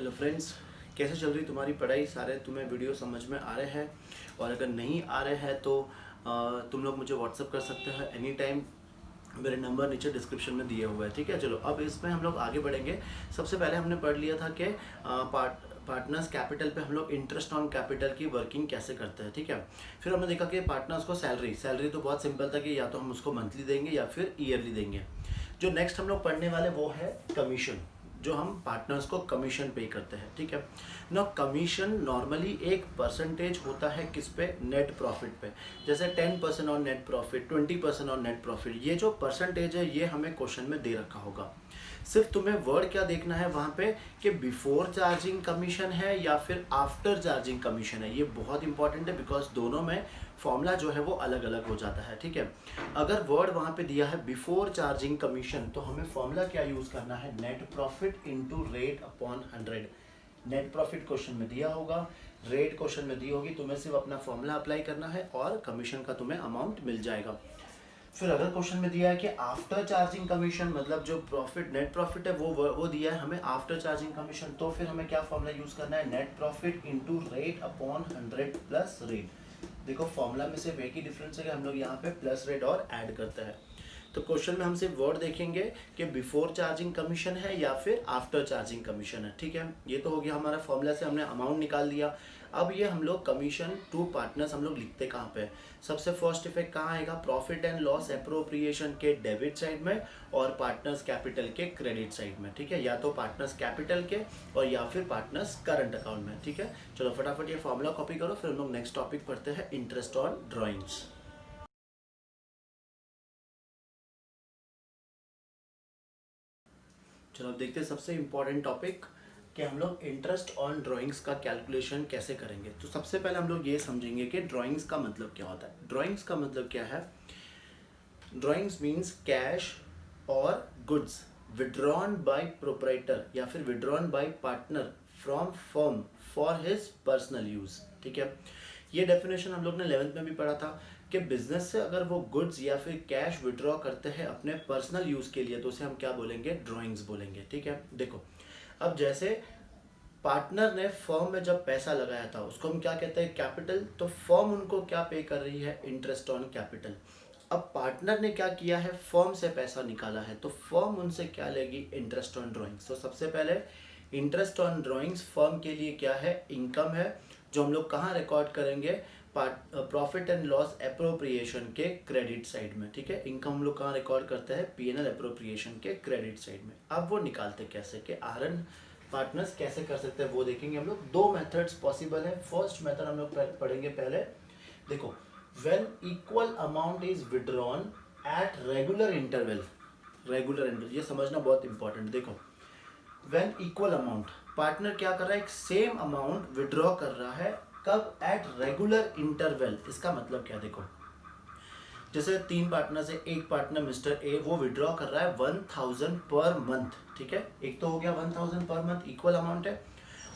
Hello friends, कैसे चल रही तुम्हारी पढ़ाई? सारे तुम्हें वीडियो समझ में आ रहे हैं? और अगर नहीं आ रहे हैं तो तुम लोग मुझे व्हाट्सअप कर सकते हो एनी टाइम। मेरे नंबर नीचे डिस्क्रिप्शन में दिए हुए हैं, ठीक है। चलो अब इसमें हम लोग आगे बढ़ेंगे। सबसे पहले हमने पढ़ लिया था कि पार्टनर्स कैपिटल पे हम लोग इंटरेस्ट ऑन कैपिटल की वर्किंग कैसे करते हैं, ठीक है। फिर हमने देखा कि पार्टनर्स को सैलरी तो बहुत सिंपल था कि या तो हम उसको मंथली देंगे या फिर ईयरली देंगे। जो नेक्स्ट हम लोग पढ़ने वाले वो है कमीशन, जो हम पार्टनर्स को कमीशन पे करते हैं, ठीक है ना। कमीशन नॉर्मली एक परसेंटेज होता है किस पे? नेट प्रॉफिट पे। जैसे 10% on net profit, 20% on net profit. ये जो परसेंटेज है ये हमें क्वेश्चन में दे रखा होगा। सिर्फ तुम्हें वर्ड क्या देखना है वहाँ पे कि बिफोर चार्जिंग कमीशन है या फिर आफ्टर चार्जिंग कमीशन है। ये बहुत इंपॉर्टेंट है बिकॉज दोनों में फॉर्मूला जो है वो अलग अलग हो जाता है, ठीक है। अगर वर्ड वहाँ पे दिया है बिफोर चार्जिंग कमीशन तो हमें फॉर्मूला क्या यूज करना है? Net profit into rate upon 100। Net profit question में दिया होगा, रेट क्वेश्चन में दी होगी, तुम्हें सिर्फ अपना फॉर्मूला अप्लाई करना है और कमीशन का तुम्हें अमाउंट मिल जाएगा। फिर अगर क्वेश्चन में दिया है कि आफ्टर चार्जिंग कमीशन, मतलब जो प्रॉफिट नेट प्रॉफिट है वो दिया है हमें आफ्टर चार्जिंग कमीशन, तो फिर हमें क्या फॉर्मूला यूज करना है? Net profit into rate upon 100 plus rate. देखो फॉर्मूला में सिर्फ एक ही डिफरेंस है कि हम लोग यहाँ पे प्लस रेट और ऐड करते हैं। तो क्वेश्चन में हम सिर्फ वर्ड देखेंगे कि बिफोर चार्जिंग कमीशन है या फिर आफ्टर चार्जिंग कमीशन है, ठीक है। ये तो हो गया हमारा फॉर्मूला से हमने अमाउंट निकाल दिया। अब ये हम लोग कमीशन टू पार्टनर्स हम लोग लिखते कहाँ पे? सबसे फर्स्ट इफेक्ट कहाँ आएगा? प्रॉफिट एंड लॉस एप्रोप्रिएशन के डेबिट साइड में और पार्टनर्स कैपिटल के क्रेडिट साइड में, ठीक है। या तो पार्टनर्स कैपिटल के और या फिर पार्टनर्स करंट अकाउंट में, ठीक है। चलो फटाफट ये फॉर्मूला कॉपी करो, फिर हम लोग नेक्स्ट टॉपिक पढ़ते हैं, इंटरेस्ट ऑन ड्रॉइंग्स। चलो अब देखते हैं सबसे इम्पोर्टेंट टॉपिक कि हम लोग इंटरेस्ट ऑन ड्राइंग्स का कैलकुलेशन कैसे करेंगे। तो सबसे पहले हम लोग ये समझेंगे कि ड्राइंग्स का मतलब क्या होता है। ड्राइंग्स का मतलब क्या है? ड्राइंग्स मीन्स कैश और गुड्स विड्रॉन बाय प्रोप्राइटर या फिर withdrawn bye partner from firm for his personal use, ठीक है। ये डेफिनेशन हम लोग ने 11th में भी पढ़ा था कि बिजनेस से अगर वो गुड्स या फिर कैश विड्रॉ करते हैं अपने पर्सनल यूज के लिए तो उसे हम क्या बोलेंगे? ड्राइंग्स बोलेंगे, ठीक है। देखो अब जैसे पार्टनर ने फर्म में जब पैसा लगाया था उसको हम क्या कहते हैं? कैपिटल। तो फर्म उनको क्या पे कर रही है? Interest on capital. अब पार्टनर ने क्या किया है? फर्म से पैसा निकाला है तो फर्म उनसे क्या लेगी? Interest on drawings. तो सबसे पहले इंटरेस्ट ऑन ड्राइंग्स फर्म के लिए क्या है? इनकम है, जो हम लोग कहाँ रिकॉर्ड करेंगे? प्रॉफिट एंड लॉस एप्रोप्रिएशन के क्रेडिट साइड में, ठीक है। इनकम हम लोग कहाँ रिकॉर्ड करते हैं? पीएनएल एप्रोप्रिएशन के क्रेडिट साइड में। अब वो निकालते कैसे कि आरएन पार्टनर्स कैसे कर सकते हैं वो देखेंगे हम लोग। दो मेथड्स पॉसिबल है। फर्स्ट मेथड हम लोग पढ़ेंगे पहले। देखो when equal amount is withdrawn at regular interval, ये समझना बहुत इंपॉर्टेंट। देखो when equal amount, पार्टनर क्या कर रहा है? एक सेम अमाउंट विड्रॉ कर रहा है, कब? At regular interval. इसका मतलब क्या? देखो जैसे तीन पार्टनर से एक पार्टनर मिस्टर ए वो विड्रॉ कर रहा है 1000 पर मंथ, ठीक है। एक तो हो गया 1000 पर मंथ, इक्वल अमाउंट है।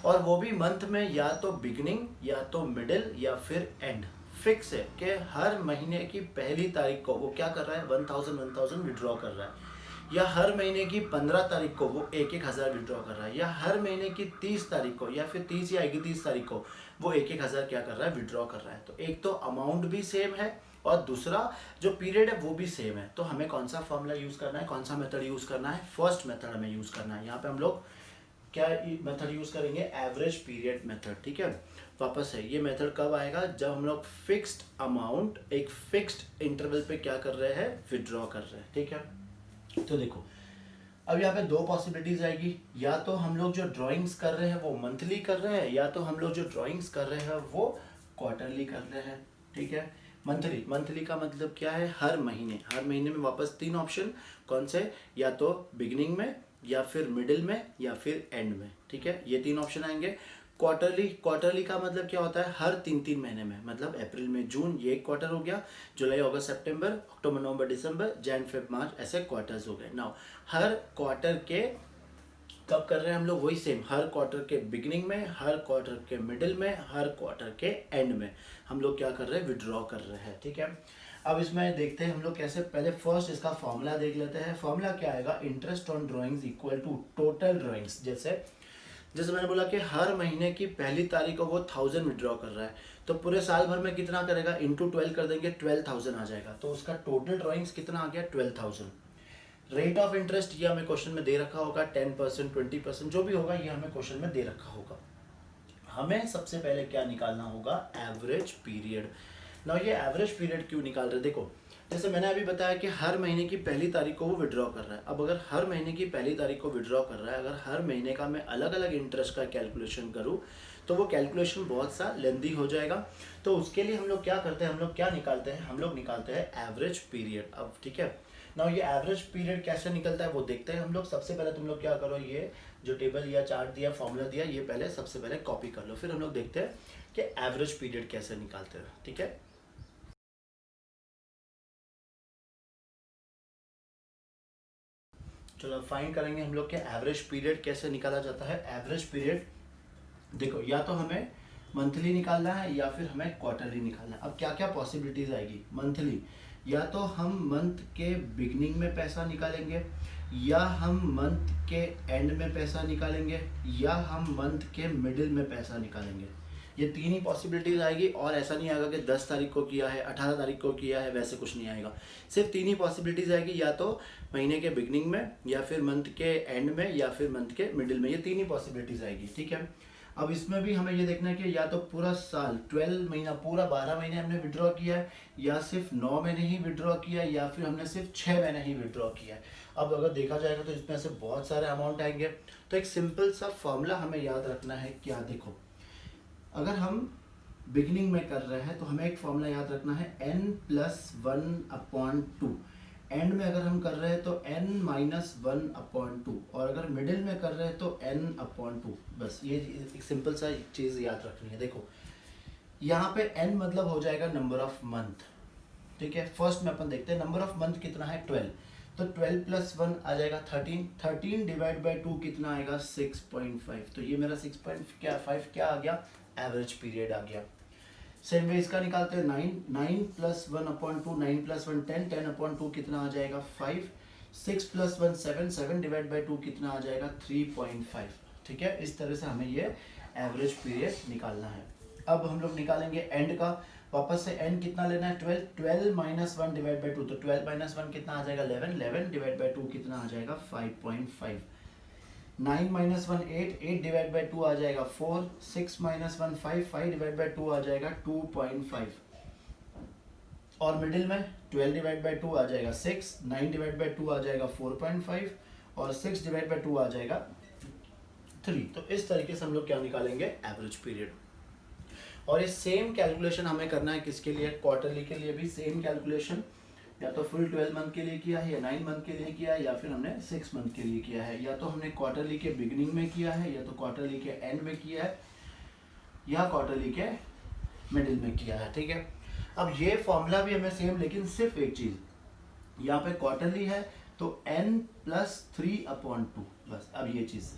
और वो भी मंथ में या तो बिगनिंग या तो मिडिल या फिर एंड। फिक्स है कि हर महीने की पहली तारीख को वो क्या कर रहा है? 1000 विड्रॉ कर रहा है। या हर महीने की 15 तारीख को वो 1000 विड्रॉ कर रहा है। या हर महीने की 30 तारीख को या फिर 30 या 31 तारीख को वो 1000 क्या कर रहा है? विड्रॉ कर रहा है। तो एक तो अमाउंट भी सेम है और दूसरा जो पीरियड है वो भी सेम है। तो हमें कौन सा फॉर्मूला यूज करना है? कौन सा मेथड यूज करना है? फर्स्ट मेथड हमें यूज करना है। यहाँ पे हम लोग क्या मेथड यूज करेंगे? एवरेज पीरियड मेथड, ठीक है। वापस है, ये मेथड कब आएगा? जब हम लोग फिक्स्ड अमाउंट एक फिक्स्ड इंटरवल पे क्या कर रहे हैं? विड्रॉ कर रहे हैं, ठीक है। तो देखो अब यहाँ पे दो पॉसिबिलिटीज आएगी। या तो हम लोग जो ड्राइंग्स कर रहे हैं वो मंथली कर रहे हैं, या तो हम लोग जो ड्राइंग्स कर रहे हैं वो क्वार्टरली कर रहे हैं, ठीक है। मंथली का मतलब क्या है? हर महीने में वापस तीन ऑप्शन। कौन से? या तो बिगिनिंग में या फिर मिडिल में या फिर एंड में, ठीक है। ये तीन ऑप्शन आएंगे। क्वार्टरली का मतलब क्या होता है? हर 3 महीने में, मतलब अप्रैल में जून ये एक क्वार्टर हो गया, जुलाई अगस्त सितंबर अक्टूबर नवंबर दिसंबर जैन फेब मार्च, ऐसे क्वार्टर्स हो गए। नाउ हर क्वार्टर के कब कर रहे हैं हम लोग? वही सेम, हर क्वार्टर के बिगिनिंग में, हर क्वार्टर के मिडिल में, हर क्वार्टर के एंड में हम लोग क्या कर रहे हैं? विड्रॉ कर रहे हैं, ठीक है। अब इसमें देखते हैं हम लोग कैसे। पहले फर्स्ट इसका फॉर्मूला देख लेते हैं। फॉर्मूला क्या आएगा? Interest on drawings equal to total drawings. जैसे जैसे मैंने बोला कि हर महीने की पहली तारीख को वो 1000 विड्रॉ कर रहा है, तो पूरे साल भर में कितना करेगा, इंटू 12 कर देंगे, 12,000 आ जाएगा। तो उसका टोटल ड्रॉइंग्स कितना आ गया, 12,000। रेट ऑफ इंटरेस्ट ये हमें क्वेश्चन में दे रखा होगा, 10%, 20%, जो भी होगा ये हमें क्वेश्चन में दे रखा होगा। हमें सबसे पहले क्या निकालना होगा, एवरेज पीरियड। ना ये एवरेज पीरियड क्यों निकाल रहे, देखो जैसे मैंने अभी बताया कि हर महीने की पहली तारीख को वो विड्रॉ कर रहा है। अब अगर हर महीने की पहली तारीख को विड्रॉ कर रहा है, अगर हर महीने का मैं अलग अलग इंटरेस्ट का कैलकुलेशन करूँ तो वो कैलकुलेशन बहुत सा लेंदी हो जाएगा। तो उसके लिए हम लोग क्या करते हैं, हम लोग क्या निकालते हैं, हम लोग निकालते हैं एवरेज पीरियड। अब ठीक है ना, ये एवरेज पीरियड कैसे निकलता है वो देखते हैं हम लोग। सबसे पहले तुम लोग क्या करो, ये जो टेबल या चार्ट दिया, फॉर्मूला दिया, ये पहले सबसे पहले कॉपी कर लो, फिर हम लोग देखते हैं कि एवरेज पीरियड कैसे निकालते हैं। ठीक है, चलो फाइंड करेंगे हम लोग के एवरेज पीरियड कैसे निकाला जाता है। एवरेज पीरियड देखो, या तो हमें मंथली निकालना है या फिर हमें क्वार्टरली निकालना है। अब क्या क्या पॉसिबिलिटीज आएगी, मंथली या तो हम मंथ के बिगनिंग में पैसा निकालेंगे, या हम मंथ के एंड में पैसा निकालेंगे, या हम मंथ के मिडिल में पैसा निकालेंगे। ये तीन ही पॉसिबिलिटीज आएगी, और ऐसा नहीं आएगा कि 10 तारीख को किया है, 18 तारीख को किया है, वैसे कुछ नहीं आएगा। सिर्फ तीन ही पॉसिबिलिटीज आएगी, या तो महीने के बिगनिंग में, या फिर मंथ के एंड में, या फिर मंथ के मिडिल में। ये तीन ही पॉसिबिलिटीज आएगी। ठीक है, अब इसमें भी हमें ये देखना है कि या तो पूरा साल 12 महीना, पूरा 12 महीने हमने विड्रॉ किया है, या सिर्फ 9 महीने ही विड्रॉ किया है, या फिर हमने सिर्फ 6 महीने ही विड्रॉ किया है। अब अगर देखा जाएगा तो इसमें से बहुत सारे अमाउंट आएंगे। तो एक सिंपल सा फॉर्मूला हमें याद रखना है। क्या, देखो अगर हम बिगिनिंग में कर रहे हैं तो हमें एक फॉर्मूला याद रखना है, n+1/2। एंड में अगर हम कर रहे हैं तो n-1/2, और अगर मिडिल में कर रहे हैं तो n/2। बस ये एक सिंपल सा चीज़ याद रखनी है। देखो यहाँ पे n मतलब हो जाएगा नंबर ऑफ मंथ। ठीक है, फर्स्ट में अपन देखते हैं नंबर ऑफ मंथ कितना है, 12। तो 12 + 1 आ जाएगा 13। 13 डिवाइड बाई 2 कितना आएगा, 6.5। तो ये मेरा 6.5 क्या आ गया, एवरेज पीरियड आ गया। सेम वे इसका निकालते हैं, 9 + 1/2, 9 + 1 10, 10/2 कितना आ जाएगा, 5। 6 + 1 7, 7 डिवाइड बाई 2 कितना आ जाएगा, 3.5। ठीक है, इस तरह से हमें ये एवरेज पीरियड निकालना है। अब हम लोग निकालेंगे एंड का। वापस से एंड कितना लेना है, 12। 12 - 1 डिवाइड बाई 2, तो 12 - 1 कितना आ जाएगा, 11। 11 डिवाइड बाई 2 कितना आ जाएगा, 5.5। 9 - 1 8, 8 डिवाइड बाई 2 आ जाएगा 4। 6 - 1 5, 5 डिवाइड बाई 2 आ जाएगा 2.5। और मिडिल में 12 डिवाइड बाई 2 आ जाएगा 6, 9 डिवाइड बाई 2 आ जाएगा 4.5, और 6 डिवाइड बाई 2 आ जाएगा 3। तो इस तरीके से हम लोग क्या निकालेंगे, एवरेज पीरियड। और ये सेम कैलकुलेशन हमें करना है किसके लिए, क्वार्टरली के लिए भी सेम कैलकुलेशन। या तो फुल 12 मंथ के लिए किया है, या 9 मंथ के लिए किया है, या फिर हमने 6 मंथ के लिए किया है। या तो हमने क्वार्टरली के बिगिनिंग में किया है, या तो क्वार्टरली के एंड में किया है, या क्वार्टरली के मिडिल में किया है। ठीक है, अब ये फॉर्मूला भी हमें सेम, लेकिन सिर्फ एक चीज, यहाँ पे क्वार्टरली है तो n+3/2। बस अब ये चीज,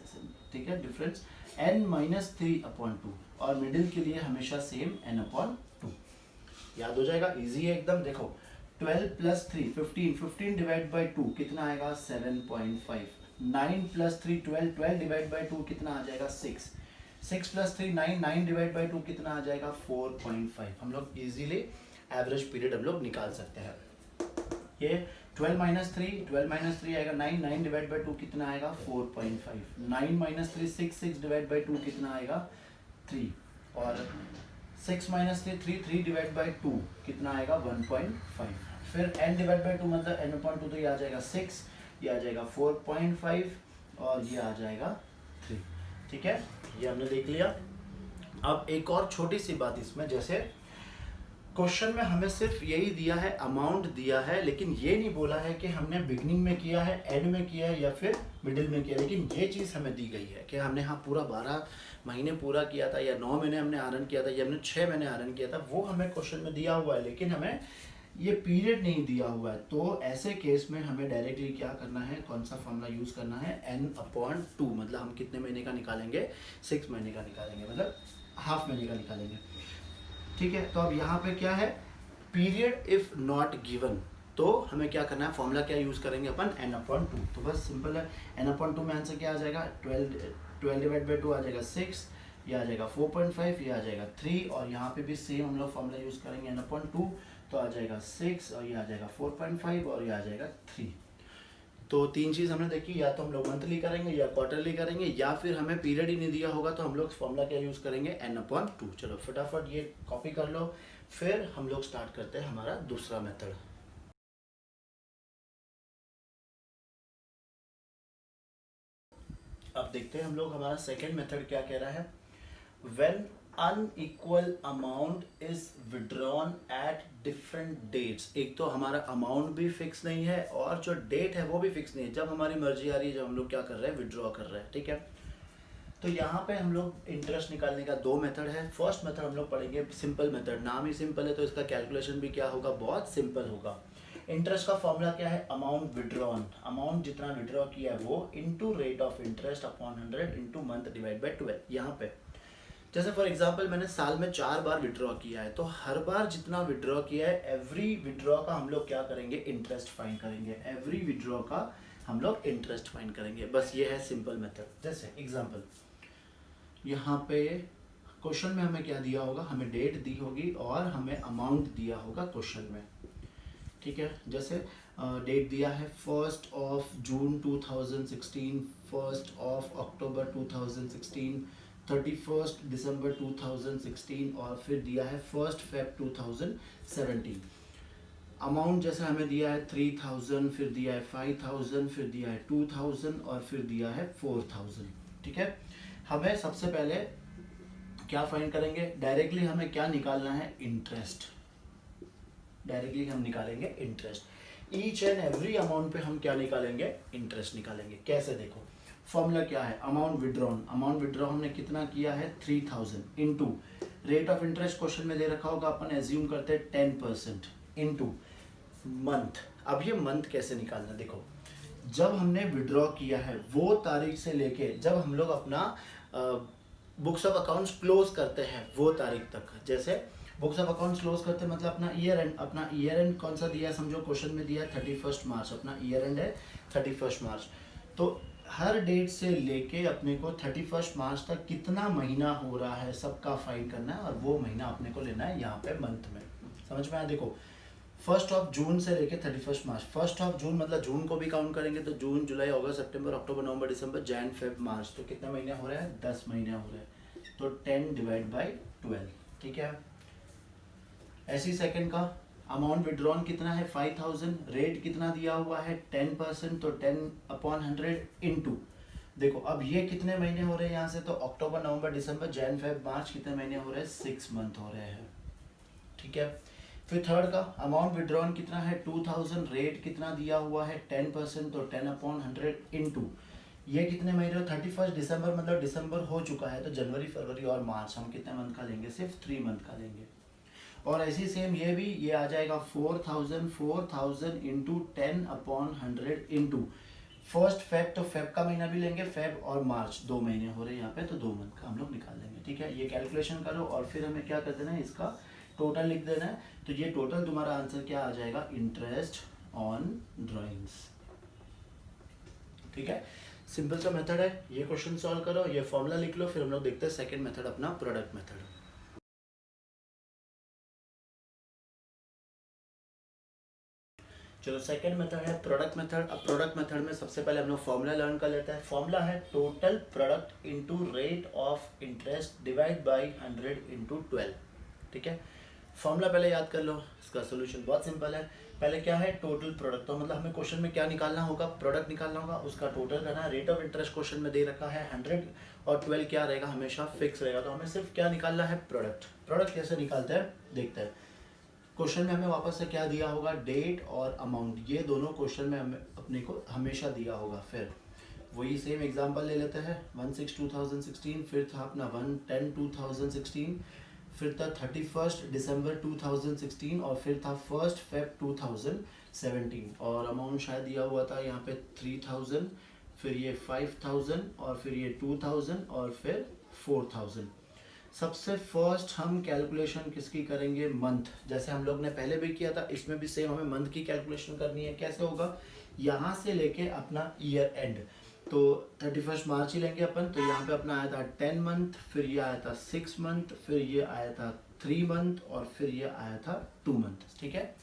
ठीक है, डिफरेंस n-3/2, और मिडिल के लिए हमेशा सेम n/2। याद हो जाएगा, इजी है एकदम। देखो 12 + 3 15, 15 डिवाइड बाई 2 कितना आएगा, 7.5। 9 + 3 12, 12 डिवाइड बाई 2 कितना आ जाएगा, 6। 6 + 3 9, 9 डिवाइड बाई 2 कितना आ जाएगा, 4.5। हम लोग इजीली एवरेज पीरियड हम लोग निकाल सकते हैं। ये 12 - 3, 12 - 3 आएगा 9, 9 डिवाइड बाई 2 कितना आएगा, 4.5। 9 - 3 6, 6 डिवाइड बाई 2 कितना आएगा, 3। और 6 - 3 3, 3 डिवाइड बाई 2 कितना आएगा, 1.5। फिर n डिवाइड बाई 2 मतलब n/2, तो ये आ जाएगा 6, ये आ जाएगा 4.5, और ये आ जाएगा 3। ठीक है, ये हमने देख लिया। अब एक और छोटी सी बात इसमें, जैसे क्वेश्चन में हमें सिर्फ यही दिया है, अमाउंट दिया है, लेकिन ये नहीं बोला है कि हमने बिगनिंग में किया है, एंड में किया है, या फिर मिडिल में किया है। लेकिन ये चीज़ हमें दी गई है कि हमने हाँ पूरा 12 महीने पूरा किया था, या 9 महीने हमने आरन किया था, या हमने 6 महीने आरन किया था, वो हमें क्वेश्चन में दिया हुआ है, लेकिन हमें ये पीरियड नहीं दिया हुआ है। तो ऐसे केस में हमें डायरेक्टली क्या करना है, कौन सा फॉर्मूला यूज़ करना है, n/2। मतलब हम कितने महीने का निकालेंगे, 6 महीने का निकालेंगे, मतलब हाफ महीने का निकालेंगे। ठीक है, तो अब यहाँ पे क्या है, पीरियड इफ नॉट गिवन, तो हमें क्या करना है, फॉर्मूला क्या यूज़ करेंगे अपन, n/2। तो बस सिंपल है, n/2 में आंसर क्या आ जाएगा, 12 डिवाइड बाई 2 आ जाएगा 6, ये आ जाएगा 4.5, ये आ जाएगा 3, और यहाँ पे भी सेम हम लोग फॉर्मूला यूज़ करेंगे n/2, तो आ जाएगा 6, और ये आ जाएगा 4.5, और ये आ जाएगा 3। तो तीन चीज़ हमने देखी, या तो हम लोग मंथली करेंगे या क्वार्टरली करेंगे, या फिर हमें पीरियड ही नहीं दिया होगा तो हम लोग फॉर्मूला क्या यूज़ करेंगे, n/2। चलो फटाफट ये कॉपी कर लो, फिर हम लोग स्टार्ट करते हैं हमारा दूसरा मेथड। अब देखते हैं हम लोग हमारा सेकेंड मेथड क्या कह रहा है। When unequal amount is withdrawn at different dates. एक तो हमारा अमाउंट भी फिक्स नहीं है और जो डेट है वो भी फिक्स नहीं है, जब हमारी मर्जी आ रही है जब हम लोग क्या कर रहे हैं, विड्रॉ कर रहे हैं, ठीक है। तो यहाँ पे हम लोग इंटरेस्ट निकालने का दो मेथड है। फर्स्ट मेथड हम लोग पढ़ेंगे सिंपल मेथड, नाम ही सिंपल है तो इसका कैलकुलेशन भी क्या होगा, बहुत सिंपल होगा। इंटरेस्ट का फॉर्मूला क्या है, अमाउंट विड्रॉन, अमाउंट जितना विड्रॉ किया है वो into rate of interest upon 100 into month divide by 12। यहाँ पे जैसे फॉर एग्जांपल मैंने साल में 4 बार विड्रॉ किया है, तो हर बार जितना विड्रॉ किया है एवरी विड्रॉ का हम लोग क्या करेंगे, इंटरेस्ट फाइंड करेंगे। एवरी विड्रॉ का हम लोग इंटरेस्ट फाइंड करेंगे, बस ये है सिंपल मेथड। जैसे एग्जांपल यहाँ पे क्वेश्चन में हमें क्या दिया होगा, हमें डेट दी होगी और हमें अमाउंट दिया होगा क्वेश्चन में, ठीक है। जैसे डेट दिया है 1 जून 2016, 1 अक्टूबर 2016, 31 दिसंबर 2016, और फिर दिया है 1 फेब 2017। अमाउंट जैसे हमें दिया है 3000, फिर दिया है 5000, फिर दिया है 2000, और फिर दिया है 4000, ठीक है। हमें सबसे पहले क्या फाइंड करेंगे, डायरेक्टली हमें क्या निकालना है, इंटरेस्ट। डायरेक्टली हम निकालेंगे interest. Each and every amount पे हम क्या निकालेंगे, इंटरेस्ट निकालेंगे। कैसे, देखो फॉर्मूला क्या है, अमाउंट विड्रॉन, अमाउंट विड्रॉ हमने कितना किया है 3000, into rate of interest question में दे रखा होगा, अपन एज्यूम करते हैं 10%, इनटू मंथ। अब ये मंथ कैसे निकालना, देखो जब हमने विड्रॉ किया है वो तारीख से लेके जब हम लोग अपना बुक्स ऑफ अकाउंट्स क्लोज करते हैं वो तारीख तक। जैसे बुक्स ऑफ अकाउंट्स क्लोज करते हैं मतलब अपना ईयर एंड, अपना ईयर एंड कौन सा दिया है, समझो क्वेश्चन में दिया है 31 मार्च, अपना ईयर एंड है 31 मार्च। तो हर डेट से लेके अपने को 31 मार्च तक कितना महीना हो रहा है सबका फाइंड करना है, और वो महीना अपने को लेना है यहाँ पे मंथ में। समझ में आया, देखो 1 जून से लेके 31 मार्च। 1 जून मतलब जून को भी काउंट करेंगे तो जून, जुलाई, अगस्त, सितंबर, अक्टूबर, नवंबर, दिसंबर, जैन, फेब, मार्च, तो कितने महीने हो रहे हैं, 10 महीने हो रहे हैं, तो 10 डिवाइड बाई 12, ठीक है। ऐसी सेकंड का अमाउंट विड्रॉन कितना है 5000, रेट कितना दिया हुआ है 10%, तो 10/100 इनटू, देखो अब ये कितने महीने हो रहे हैं यहाँ से, तो अक्टूबर, नवंबर, दिसंबर, जैन, फेब, मार्च, कितने महीने हो रहे हैं, 6 मंथ हो रहे हैं, ठीक है। फिर थर्ड का अमाउंट विड्रॉन कितना है 2000, रेट कितना दिया हुआ है 10%, तो 10/100 इनटू ये कितने महीने, 31 दिसंबर मतलब दिसंबर हो चुका है, तो जनवरी, फरवरी और मार्च हम कितने मंथ का लेंगे, सिर्फ 3 मंथ का लेंगे। और ऐसी सेम ये भी, ये आ जाएगा 4000 इंटू 10/100 इंटू 1 फेब, तो फेब का महीना भी लेंगे, फेब और मार्च 2 महीने हो रहे हैं यहाँ पे, तो 2 मंथ का हम लोग निकाल लेंगे, ठीक है। ये कैलकुलेशन करो और फिर हमें क्या कर देना है, इसका टोटल लिख देना है। तो ये टोटल तुम्हारा आंसर क्या आ जाएगा, इंटरेस्ट ऑन ड्राइंग्स, ठीक है। सिंपल सा मेथड है, ये क्वेश्चन सॉल्व करो, ये फॉर्मूला लिख लो, फिर हम लोग देखते हैं सेकंड मेथड अपना प्रोडक्ट मेथड। चलो सेकंड मेथड है प्रोडक्ट मेथड। अब प्रोडक्ट मेथड में सबसे पहले हम लोग फॉर्मूला लर्न कर लेते हैं। फॉर्मूला है total product into rate of interest divide by 100 into 12, ठीक है। फॉर्मूला पहले याद कर लो, इसका सोल्यूशन बहुत सिंपल है। पहले क्या है, टोटल प्रोडक्ट, तो मतलब हमें क्वेश्चन में क्या निकालना होगा, प्रोडक्ट निकालना होगा, उसका टोटल करना है। रेट ऑफ इंटरेस्ट क्वेश्चन में दे रखा है 100 और 12 क्या रहेगा, हमेशा फिक्स रहेगा, तो हमें सिर्फ क्या निकालना है, प्रोडक्ट। प्रोडक्ट कैसे निकालते हैं देखते हैं। क्वेश्चन में हमें वापस से क्या दिया होगा, डेट और अमाउंट, ये दोनों क्वेश्चन में हमें अपने को हमेशा दिया होगा। फिर वही सेम एग्जांपल ले लेते हैं, 1/6/2016, फिर था अपना 1/10/2016, फिर था 31 दिसंबर 2016, और फिर था 1 फेब 2017, और अमाउंट शायद दिया हुआ था यहाँ पे 3000, फिर ये 5000, और फिर ये 2000, और फिर 4000। सबसे फर्स्ट हम कैलकुलेशन किसकी करेंगे, मंथ। जैसे हम लोग ने पहले भी किया था, इसमें भी सेम हमें मंथ की कैलकुलेशन करनी है। कैसे होगा, यहाँ से लेके अपना ईयर एंड, तो 31 मार्च ही लेंगे अपन। तो यहाँ पे अपना आया था 10 मंथ, फिर ये आया था 6 मंथ, फिर ये आया था 3 मंथ, और फिर ये आया था 2 मंथ। ठीक है,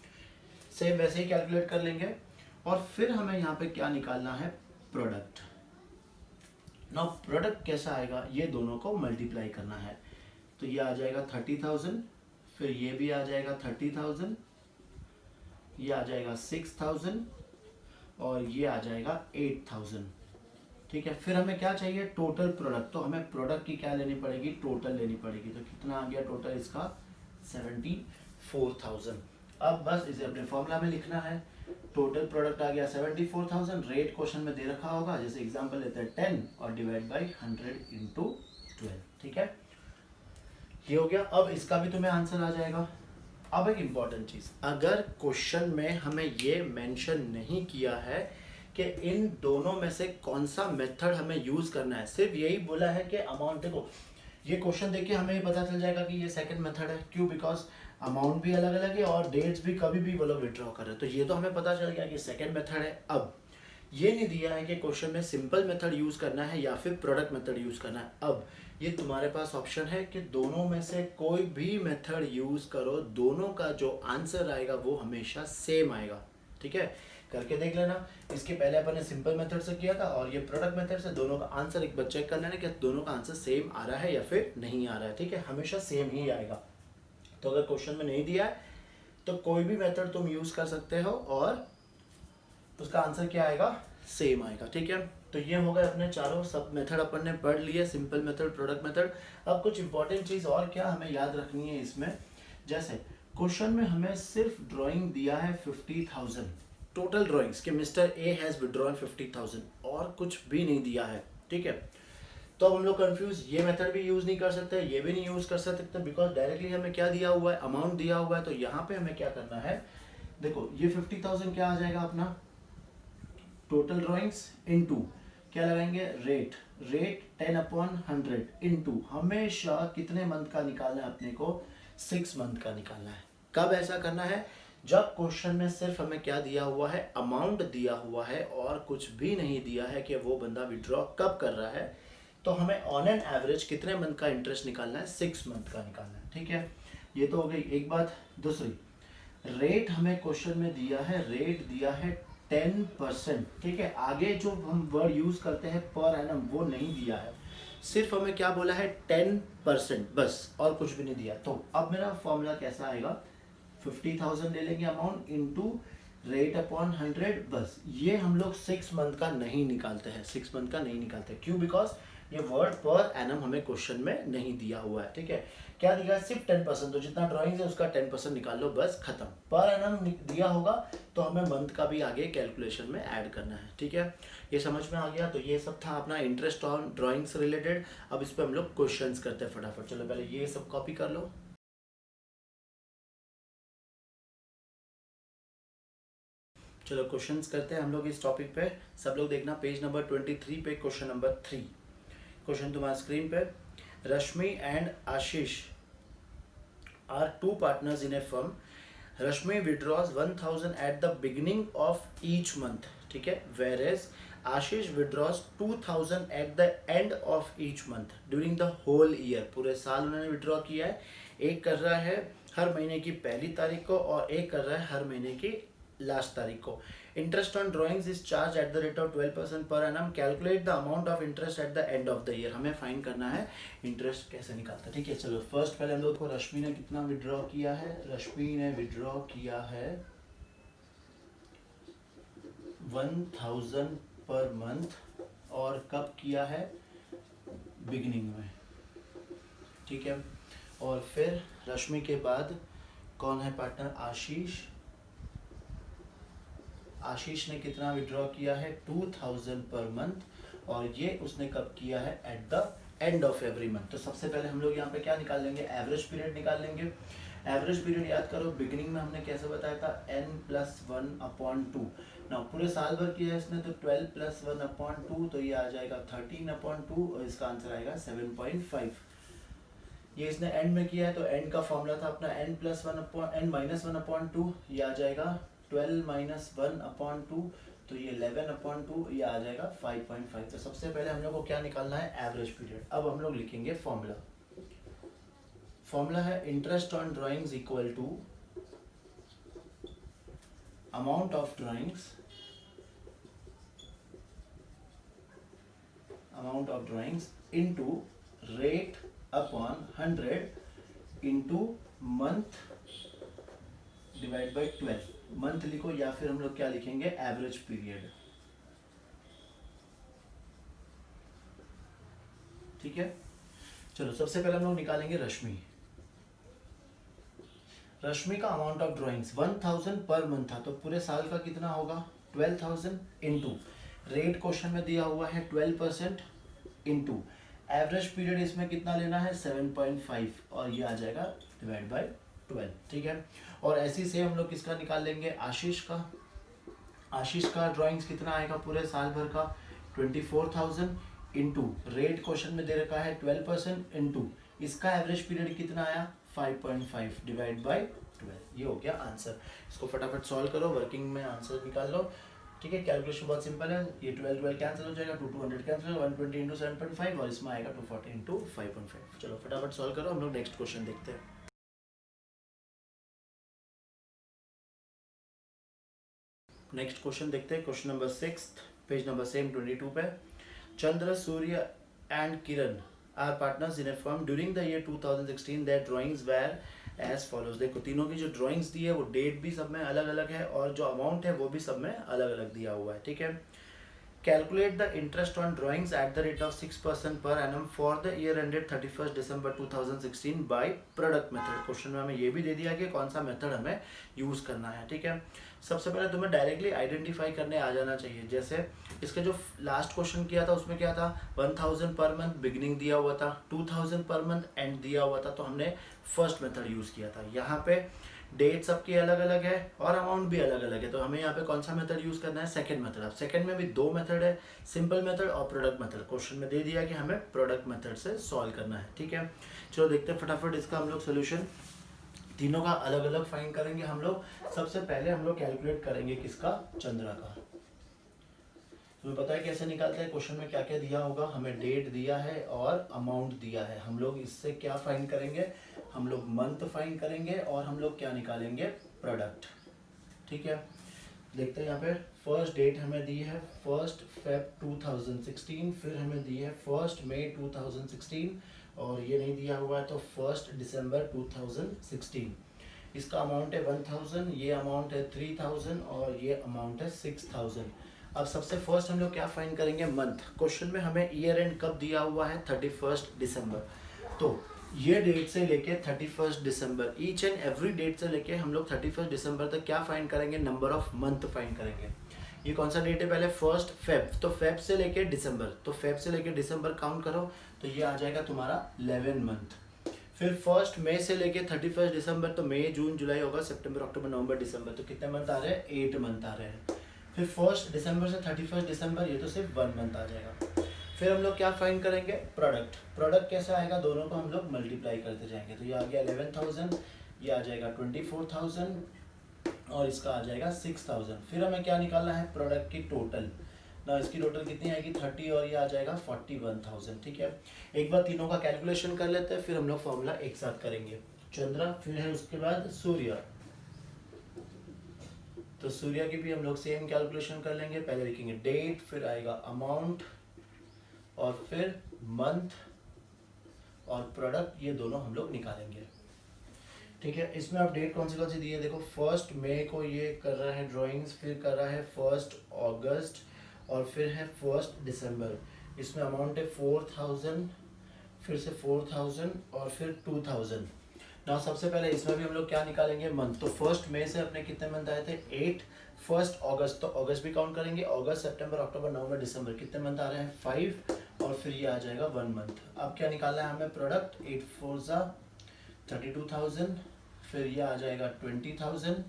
सेम वैसे ही कैलकुलेट कर लेंगे। और फिर हमें यहाँ पे क्या निकालना है, प्रोडक्ट। नाउ प्रोडक्ट कैसा आएगा, ये दोनों को मल्टीप्लाई करना है। तो ये आ जाएगा 30,000, फिर ये भी आ जाएगा 30,000, ये आ जाएगा 6,000, और ये आ जाएगा 8,000। ठीक है, फिर हमें क्या चाहिए, टोटल प्रोडक्ट। तो हमें प्रोडक्ट की क्या लेनी पड़ेगी, टोटल लेनी पड़ेगी। तो कितना आ गया टोटल इसका, 74,000। अब बस इसे अपने फॉर्मूला में लिखना है। टोटल प्रोडक्ट आ गया 74,000। रेट क्वेश्चन में दे रखा होगा, जैसे एग्जांपल लेते हैं 10 और डिवाइड बाय 100 इंटू 12। ठीक है, ये हो गया। अब इसका भी तुम्हें आंसर आ जाएगा। अब एक इम्पॉर्टेंट चीज, अगर क्वेश्चन में हमें ये मेंशन नहीं किया है कि इन दोनों में से कौन सा मेथड हमें यूज करना है, सिर्फ यही बोला है कि अमाउंट, देखो ये क्वेश्चन देख के हमें पता चल जाएगा कि ये सेकंड मेथड है। क्यों, बिकॉज अमाउंट भी अलग अलग है और डेट्स भी कभी भी वो लोग विड्रॉ कर रहे हैं, तो ये तो हमें पता चल गया कि सेकंड मेथड है। अब ये नहीं दिया है कि क्वेश्चन में सिंपल मेथड यूज करना है या फिर प्रोडक्ट मेथड यूज करना है। अब ये तुम्हारे पास ऑप्शन है कि दोनों में से कोई भी मेथड यूज करो, दोनों का जो आंसर आएगा वो हमेशा सेम आएगा। ठीक है, करके देख लेना। इसके पहले अपन ने सिंपल मेथड से किया था और ये प्रोडक्ट मेथड से, दोनों का आंसर एक बार चेक कर लेना कि दोनों का आंसर सेम आ रहा है या फिर नहीं आ रहा है। ठीक है, हमेशा सेम ही आएगा। तो अगर क्वेश्चन में नहीं दिया है तो कोई भी मेथड तुम यूज कर सकते हो और उसका आंसर क्या आएगा, सेम आएगा। ठीक है, तो ये हो गए अपने चारों सब मेथड अपन ने पढ़ लिए, सिंपल मेथड, प्रोडक्ट मेथड। अब कुछ इंपॉर्टेंट चीज और क्या हमें याद रखनी है इसमें, जैसे क्वेश्चन में हमें सिर्फ ड्राइंग दिया है 50,000 टोटल ड्राइंग्स के मिस्टर ए हैज विड्रॉन 50,000 और कुछ भी नहीं दिया है। ठीक है, तो अब हम लोग कंफ्यूज, ये मेथड भी यूज नहीं कर सकते, ये भी नहीं यूज कर सकते, बिकॉज डायरेक्टली हमें क्या दिया हुआ है, अमाउंट दिया हुआ है। तो यहाँ पे हमें क्या करना है, देखो ये 50,000 क्या आ जाएगा अपना, टोटल ड्राइंग्स इनटू क्या लगाएंगे, रेट। रेट 10/100 इनटू हमेशा कितने मंथ का निकालना है अपने को, 6 मंथ का निकालना है। कब ऐसा करना है, जब क्वेश्चन में सिर्फ हमें क्या दिया हुआ है, अमाउंट दिया हुआ है और कुछ भी नहीं दिया है कि वो बंदा विड्रॉ कब कर रहा है। तो हमें ऑन एन एवरेज कितने मंथ का इंटरेस्ट निकालना है, 6 मंथ का निकालना है। ठीक है, ये तो हो गई एक बात। दूसरी, रेट हमें क्वेश्चन में दिया है, रेट दिया है 10%। ठीक है, आगे जो हम वर्ड यूज करते हैं पर एनम वो नहीं दिया है, सिर्फ हमें क्या बोला है 10% बस, और कुछ भी नहीं दिया। तो अब मेरा फॉर्मूला कैसा आएगा, 50,000 ले लेंगे अमाउंट इनटू रेट अपॉन 100, बस। ये हम लोग 6 मंथ का नहीं निकालते हैं, 6 मंथ का नहीं निकालते। क्यों, बिकॉज ये वर्ड पर एनम हमें क्वेश्चन में नहीं दिया हुआ है। ठीक है, क्या दिया है, सिर्फ 10%, तो जितना ड्राइंग है उसका 10% निकाल लो, बस खत्म। पर एनम दिया होगा तो हमें मंथ का भी आगे कैलकुलेशन में ऐड करना है। ठीक है, ये समझ में आ गया। तो ये सब था अपना इंटरेस्ट ऑन ड्राइंग से रिलेटेड। अब इस पर हम लोग क्वेश्चंस करते हैं फटाफट। चलो पहले ये सब कॉपी कर लो। चलो क्वेश्चंस करते हैं हम लोग इस टॉपिक पे। सब लोग देखना पेज नंबर 23 पे क्वेश्चन नंबर 3। क्वेश्चन तुम्हारा स्क्रीन पे, Rashmi and Ashish are two partners in a firm. Rashmi withdraws 1,000 at the beginning of each month. ठीक है, whereas Ashish withdraws 2,000 at the end of each month during the whole year. पूरे साल उन्होंने withdraw किया है। एक कर रहा है हर महीने की पहली तारीख को और एक कर रहा है हर महीने की लास्ट तारीख को। Interest on drawings is charge at the rate of 12% per annum. Calculate the amount of interest at the end of the year. हमें फाइंड करना है इंटरेस्ट कैसे निकालता है। ठीक है, चलो फर्स्ट पहले हम लोग को रश्मि ने कितना विड्रॉ किया है, रश्मि ने विड्रॉ किया है 1,000 पर मंथ, और कब किया है, बिगिनिंग में। ठीक है, और फिर रश्मि के बाद कौन है पार्टनर, आशीष। आशीष ने कितना विड्रॉ किया है, 2,000 पर मंथ, और ये उसने कब किया है, at the end of every month. तो सबसे पहले हम लोग यहाँ पे क्या निकाल लेंगे, एवरेज पीरियड निकाल लेंगे। एवरेज पीरियड याद करो, बिगिनिंग में हमने कैसे बताया था, n+1/2। ना पूरे साल भर किया है इसने, तो 12+1/2, तो ये आ जाएगा 13/2, और इसका आंसर आएगा 7.5। ये इसने एंड में किया है तो एंड का फॉर्मूला था अपना n+1/n-1/2, ये आ जाएगा 12-1/2, तो ये 11/2, ये आ जाएगा 5.5। तो सबसे पहले हम लोग को क्या निकालना है, एवरेज पीरियड। अब हम लोग लिखेंगे फॉर्मूला। फॉर्मूला है interest on drawings equal to amount of drawings into rate upon 100 into month divide by 12। Month लिखो या फिर हम लोग क्या लिखेंगे, एवरेज पीरियड। ठीक है, चलो सबसे पहले हम लोग निकालेंगे रश्मि। रश्मि का amount of drawings 1000 per month था, तो पूरे साल का कितना होगा 12,000 इंटू रेट क्वेश्चन में दिया हुआ है 12% इंटू एवरेज पीरियड इसमें कितना लेना है 7.5 और ये आ जाएगा डिवाइड बाय 12। ठीक है, और ऐसी से हम लोग किसका निकाल लेंगे, आशीष का ड्राइंग्स कितना आएगा पूरे साल भर का 24,000 इंटू रेट क्वेश्चन में दे रखा है 12% इंटू इसका एवरेज पीरियड कितना आया 5.5 डिवाइड बाय 12। ये हो गया आंसर। इसको फटाफट सॉल्व करो, वर्किंग में आंसर निकाल लो। ठीक है, कैलकुलेशन बहुत सिंपल है। ये 12 कैंसिल हो जाएगा, 200 कैंसिल, 120 इंटू 7.5 और इसमें आएगा 240 इंटू 5.5। चलो फटाफट सॉल्व करो, हम लोग नेक्स्ट क्वेश्चन देखते हैं। नेक्स्ट क्वेश्चन देखते हैं, question number 6, page number same 22 पे। Chandra, Surya and Kiran are partners in a firm during the year 2016 their drawings were as follows. देखो तीनों की जो ड्राइंग्स दी है वो डेट भी सब में अलग अलग है और जो अमाउंट है वो भी सब में अलग अलग दिया हुआ है। ठीक है, calculate the interest on drawings at the rate of 6% per annum for the year ended 31 December 2016 by product method. Question में हमें ये भी दे दिया कि कौन सा मेथड हमें यूज करना है। ठीक है, सबसे पहले तुम्हें डायरेक्टली आइडेंटिफाई करने आ जाना चाहिए। जैसे इसके जो लास्ट क्वेश्चन किया था उसमें क्या था, 1000 पर मंथ बिगिनिंग दिया हुआ था, 2000 पर मंथ एंड दिया हुआ था, तो हमने फर्स्ट मेथड यूज किया था। यहाँ पे डेट सबकी अलग अलग है और अमाउंट भी अलग अलग है, तो हमें यहाँ पे कौन सा मेथड यूज करना है, सेकंड मेथड। अब सेकंड में भी दो मेथड है, सिंपल मेथड और प्रोडक्ट मेथड। क्वेश्चन में दे दिया कि हमें प्रोडक्ट मेथड से सॉल्व करना है। ठीक है, चलो देखते हैं फटाफट इसका हम लोग सोल्यूशन। तीनों का अलग अलग फाइंड करेंगे हम लोग। सबसे पहले हम लोग कैलकुलेट करेंगे किसका, चंद्रा का। तुम्हें पता है कैसे निकालते हैं, क्वेश्चन में क्या क्या दिया होगा, हमें डेट दिया है और अमाउंट दिया है। हम लोग इससे क्या फाइंड करेंगे, हम लोग मंथ फाइंड करेंगे और हम लोग क्या निकालेंगे, प्रोडक्ट। ठीक है, देखते हैं यहाँ पे फर्स्ट डेट हमें दी है 1 Feb 2016, फिर हमें दी है 1 May 2016 और ये नहीं दिया हुआ है तो 1 December 2016। इसका अमाउंट है 1000, ये अमाउंट है 3000 और ये अमाउंट है 6000। अब सबसे फर्स्ट हम लोग क्या फाइंड करेंगे, मंथ। क्वेश्चन में हमें ईयर एंड कब दिया हुआ है 31 दिसंबर, तो ये डेट से लेके 31 दिसंबर, ईच एंड एवरी डेट से लेके हम लोग 31 दिसंबर तक क्या फाइंड करेंगे, नंबर ऑफ मंथ फाइंड करेंगे। ये कौन सा डेट है, पहले 1 Feb, तो फेब से लेके दिसंबर, तो फेब से लेके दिसंबर काउंट करो तो ये आ जाएगा तुम्हारा 11 मंथ। फिर 1 मई से लेके 31 दिसंबर, तो मई जून जुलाई अगस्त सितंबर अक्टूबर नवंबर दिसंबर, तो कितने मंथ आ रहे हैं, 8 मंथ आ रहे हैं। फिर 1 दिसंबर से 31 दिसंबर, ये तो सिर्फ 1 मंथ आ जाएगा। फिर हम लोग क्या फाइंड करेंगे, प्रोडक्ट। प्रोडक्ट कैसा आएगा, दोनों को हम लोग मल्टीप्लाई करते जाएंगे, तो ये आ गया 11,000, ये आ जाएगा 24,000 और इसका आ जाएगा 6,000। फिर हमें क्या निकालना है, प्रोडक्ट की टोटल ना, इसकी टोटल कितनी आएगी 30 और ये आ जाएगा 41,000। ठीक है, एक बार तीनों का कैलकुलेशन कर लेते हैं, फिर हम लोग फॉर्मूला एक साथ करेंगे। चंद्रा, फिर है उसके बाद सूर्य, तो सूर्य की भी हम लोग सेम कैलकुलेशन कर लेंगे। पहले लिखेंगे डेट, फिर आएगा अमाउंट और फिर मंथ और प्रोडक्ट, ये दोनों हम लोग निकालेंगे। ठीक है, इसमें अब डेट कौन सी दी है, देखो 1 मई को ये कर रहा है ड्राइंग्स, फिर कर रहा है 1 अगस्त और फिर है 1 दिसंबर। इसमें अमाउंट है 4000, फिर से 4000 और फिर 2000। ना सबसे पहले इसमें भी हम लोग क्या निकालेंगे, मंथ। तो 1 मई से अपने कितने मंथ आए थे 8, 1 अगस्त, तो अगस्त भी काउंट करेंगे, अगस्त सितंबर अक्टूबर नवंबर दिसंबर, कितने मंथ आ रहे हैं 5 और फिर ये आ जाएगा 1 मंथ। अब क्या निकालना है हमें, प्रोडक्ट 8 4 32,000, फिर ये आ जाएगा 20,000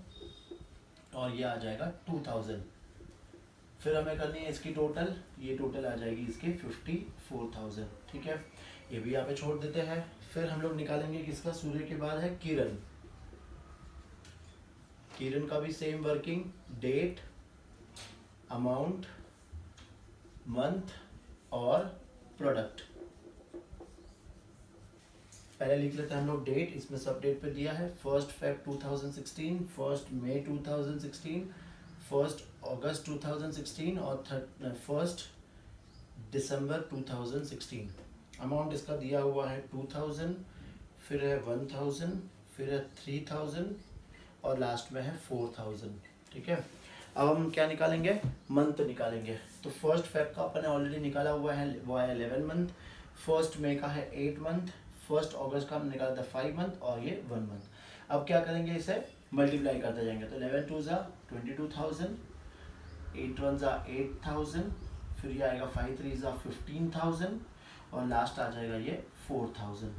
और ये आ जाएगा 2000। फिर हमें करनी है इसकी टोटल, ये टोटल आ जाएगी इसके 54,000, ठीक है, ये भी यहाँ पे छोड़ देते हैं। फिर हम लोग निकालेंगे किसका, सूर्य के बाद है किरण। किरण का भी same working, date, amount, month और प्रोडक्ट। पहले लिख लेते हैं हम लोग डेट, इसमें सब डेट पे दिया है 1 Feb 2016, 1 May 2016, 1 August 2016 और 1 December 2016। अमाउंट इसका दिया हुआ है 2000, फिर है 1000, फिर है 3000 और लास्ट में है 4000, ठीक है। अब हम क्या निकालेंगे, मंथ निकालेंगे। तो 1 Feb का अपने ऑलरेडी निकाला हुआ है, वो है 11 मंथ, 1 May का है 8 मंथ, 1 August का हम निकाला था 5 मंथ और ये 1 मंथ। अब क्या करेंगे, इसे मल्टीप्लाई करते जाएंगे। तो 11 2 ज़ा 22,000, 8 1 ज़ा 8,000, फिर ये आएगा 5 3 ज़ा 15,000 और लास्ट आ जाएगा ये 4,000,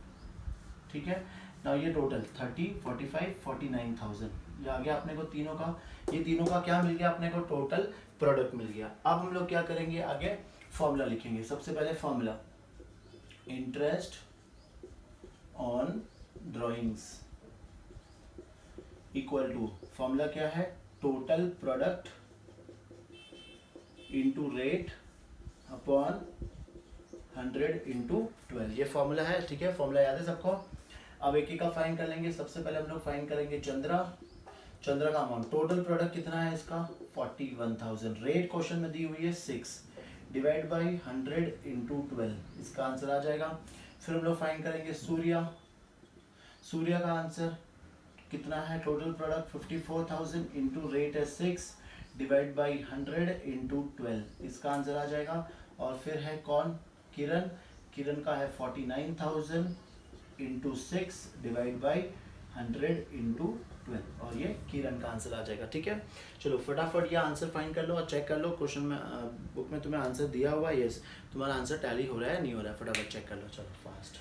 ठीक है ना। ये टोटल 30 45 49,000 ये आ गया अपने को तीनों का। ये तीनों का क्या मिल गया अपने को, टोटल प्रोडक्ट मिल गया। अब हम लोग क्या करेंगे, आगे फॉर्मूला लिखेंगे। सबसे पहले formula, interest on drawings equal to, formula क्या है, total product into rate upon 100 into 12, ये फॉर्मूला है, ठीक है। फॉर्मूला याद है सबको। अब एक एक का फाइन कर लेंगे। सबसे पहले हम लोग फाइन करेंगे चंद्रा। चंद्रा का अमाउंट, टोटल प्रोडक्ट कितना है इसका 41,000, रेट क्वेश्चन में दी हुई है 6, डिवाइड बाई 100 इंटू 12, इसका आंसर आ जाएगा। फिर हम लोग फाइन करेंगे सूर्या। सूर्या का आंसर कितना है, टोटल प्रोडक्ट 54,000 इंटू रेट है 6, डिवाइड बाई 100 इंटू 12, इसका आंसर आ जाएगा। और फिर है कौन, किरण। किरण का है 49,000 इंटू 6 डिवाइड बाई 100 इंटू 12 और ये किरण का आंसर आ जाएगा, ठीक है। चलो फटाफट ये आंसर फाइंड कर लो और चेक कर लो, क्वेश्चन में बुक में तुम्हें आंसर दिया हुआ है, यस तुम्हारा आंसर टैली हो रहा है नहीं हो रहा है, फटाफट चेक कर लो, चलो फास्ट।